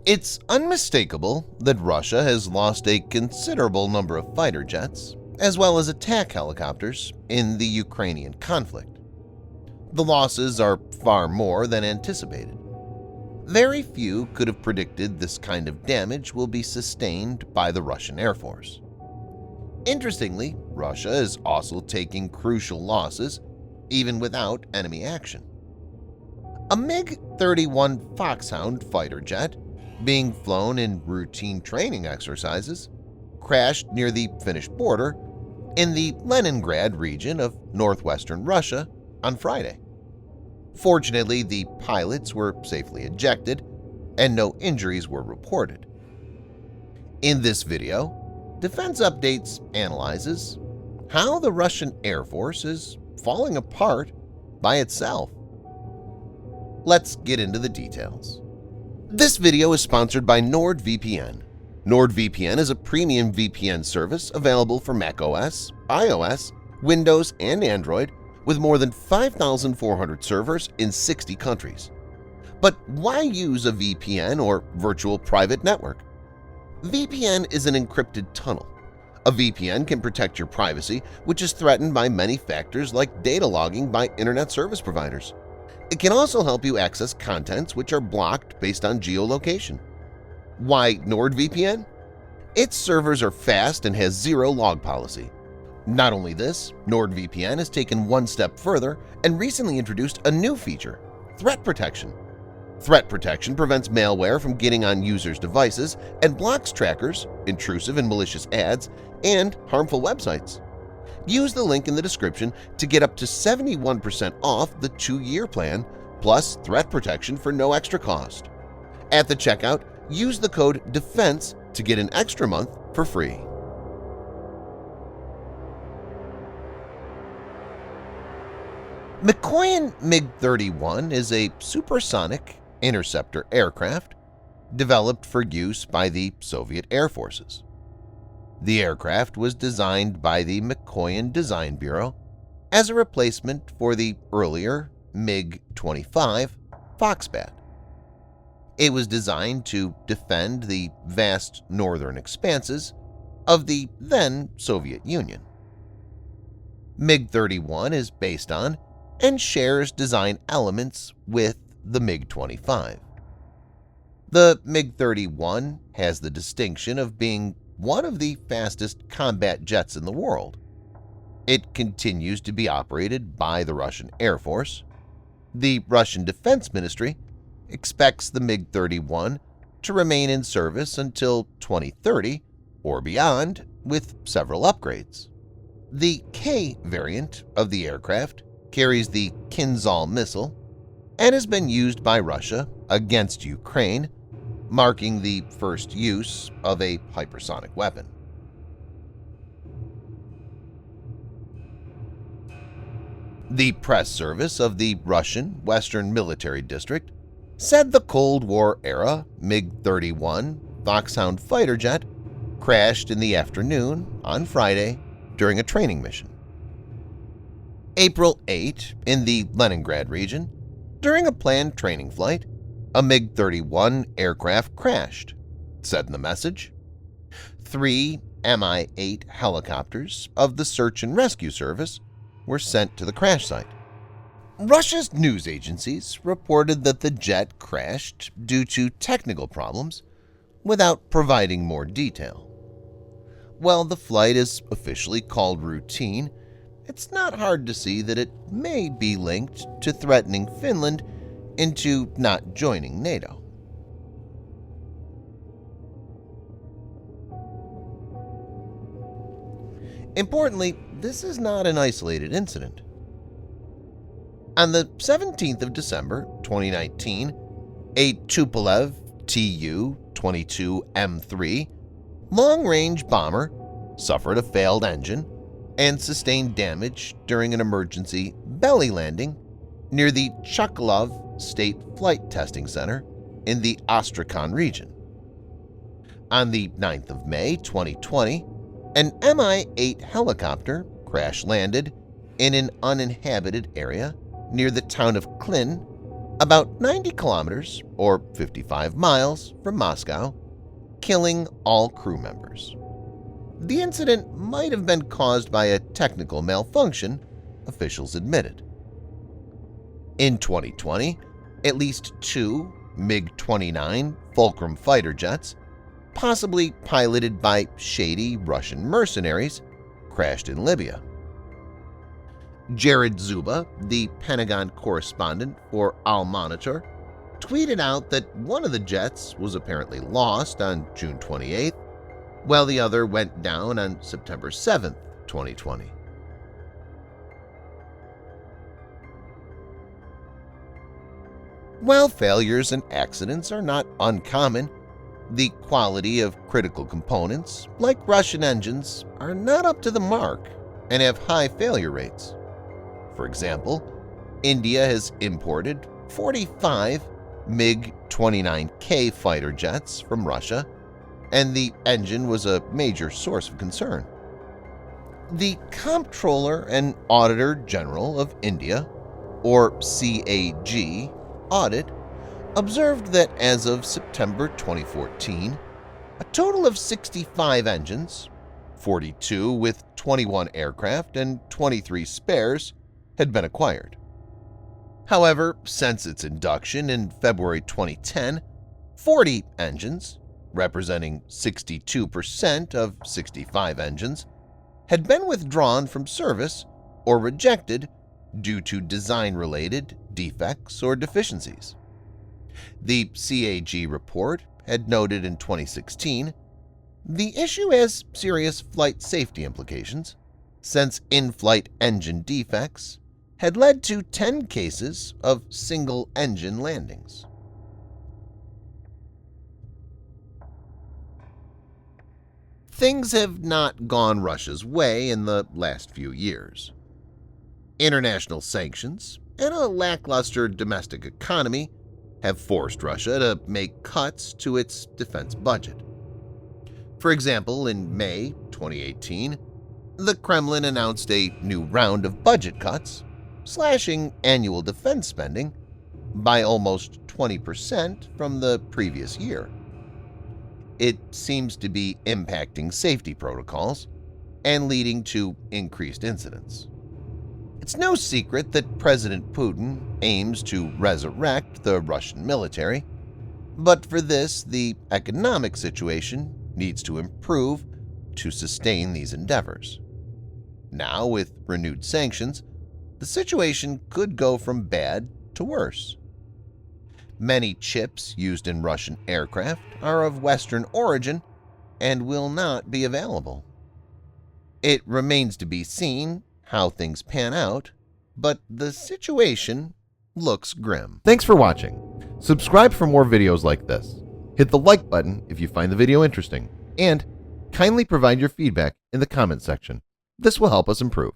It's unmistakable that Russia has lost a considerable number of fighter jets, as well as attack helicopters, in the Ukrainian conflict. The losses are far more than anticipated. Very few could have predicted this kind of damage will be sustained by the Russian Air Force. Interestingly, Russia is also taking crucial losses even without enemy action. A MiG-31 Foxhound fighter jet, being flown in routine training exercises, crashed near the Finnish border in the Leningrad region of northwestern Russia on Friday. Fortunately, the pilots were safely ejected and no injuries were reported. In this video, Defense Updates analyzes how the Russian Air Force is falling apart by itself. Let's get into the details. This video is sponsored by NordVPN. NordVPN is a premium VPN service available for macOS, iOS, Windows, and Android with more than 5,400 servers in 60 countries. But why use a VPN or virtual private network? VPN is an encrypted tunnel. A VPN can protect your privacy, which is threatened by many factors like data logging by internet service providers. It can also help you access contents which are blocked based on geolocation. Why NordVPN? Its servers are fast and has zero log policy. Not only this, NordVPN has taken one step further and recently introduced a new feature, threat protection. Threat protection prevents malware from getting on users' devices and blocks trackers, intrusive and malicious ads, and harmful websites. Use the link in the description to get up to 71% off the 2-year plan plus threat protection for no extra cost. At the checkout, use the code DEFENSE to get an extra month for free. McCoyan MiG-31 is a supersonic interceptor aircraft developed for use by the Soviet Air Forces. The aircraft was designed by the McCoyan Design Bureau as a replacement for the earlier MiG-25 Foxbat. It was designed to defend the vast northern expanses of the then Soviet Union. MiG-31 is based on and shares design elements with the MiG-25. The MiG-31 has the distinction of being one of the fastest combat jets in the world. It continues to be operated by the Russian Air Force. The Russian Defense Ministry expects the MiG-31 to remain in service until 2030 or beyond with several upgrades. The K variant of the aircraft carries the Kinzhal missile and has been used by Russia against Ukraine, marking the first use of a hypersonic weapon. The press service of the Russian Western Military District said the Cold War-era MiG-31 Foxhound fighter jet crashed in the afternoon on Friday during a training mission. April 8, in the Leningrad region, during a planned training flight, a MiG-31 aircraft crashed, said in the message. 3 Mi-8 helicopters of the Search and Rescue Service were sent to the crash site. Russia's news agencies reported that the jet crashed due to technical problems without providing more detail. While the flight is officially called routine, it's not hard to see that it may be linked to threatening Finland into not joining NATO. Importantly, this is not an isolated incident. On the 17th of December 2019, a Tupolev Tu-22M3 long-range bomber suffered a failed engine and sustained damage during an emergency belly landing near the Chkalov State Flight Testing Center in the Astrakhan region. On the 9th of May 2020, an Mi-8 helicopter crash-landed in an uninhabited area near the town of Klin about 90 kilometers or 55 miles from Moscow, killing all crew members. The incident might have been caused by a technical malfunction, officials admitted. In 2020, at least 2 MiG-29 Fulcrum fighter jets, possibly piloted by shady Russian mercenaries, crashed in Libya. Jared Zuba, the Pentagon correspondent for Al Monitor, tweeted out that one of the jets was apparently lost on June 28th, while the other went down on September 7th, 2020. While failures and accidents are not uncommon, the quality of critical components, like Russian engines, are not up to the mark and have high failure rates. For example, India has imported 45 MiG-29K fighter jets from Russia, and the engine was a major source of concern. The Comptroller and Auditor General of India, or CAG, audit observed that as of September 2014, a total of 65 engines, 42 with 21 aircraft and 23 spares, had been acquired. However, since its induction in February 2010, 40 engines, representing 62% of 65 engines, had been withdrawn from service or rejected due to design-related defects or deficiencies. The CAG report had noted in 2016, the issue has serious flight safety implications, since in-flight engine defects had led to 10 cases of single-engine landings. Things have not gone Russia's way in the last few years. International sanctions and a lackluster domestic economy have forced Russia to make cuts to its defense budget. For example, in May 2018, the Kremlin announced a new round of budget cuts, slashing annual defense spending by almost 20% from the previous year. It seems to be impacting safety protocols and leading to increased incidents. It's no secret that President Putin aims to resurrect the Russian military, but for this, the economic situation needs to improve to sustain these endeavors. Now, with renewed sanctions, the situation could go from bad to worse. Many chips used in Russian aircraft are of Western origin and will not be available. It remains to be seen how things pan out, but the situation looks grim. Thanks for watching. Subscribe for more videos like this. Hit the like button if you find the video interesting, and kindly provide your feedback in the comment section. This will help us improve.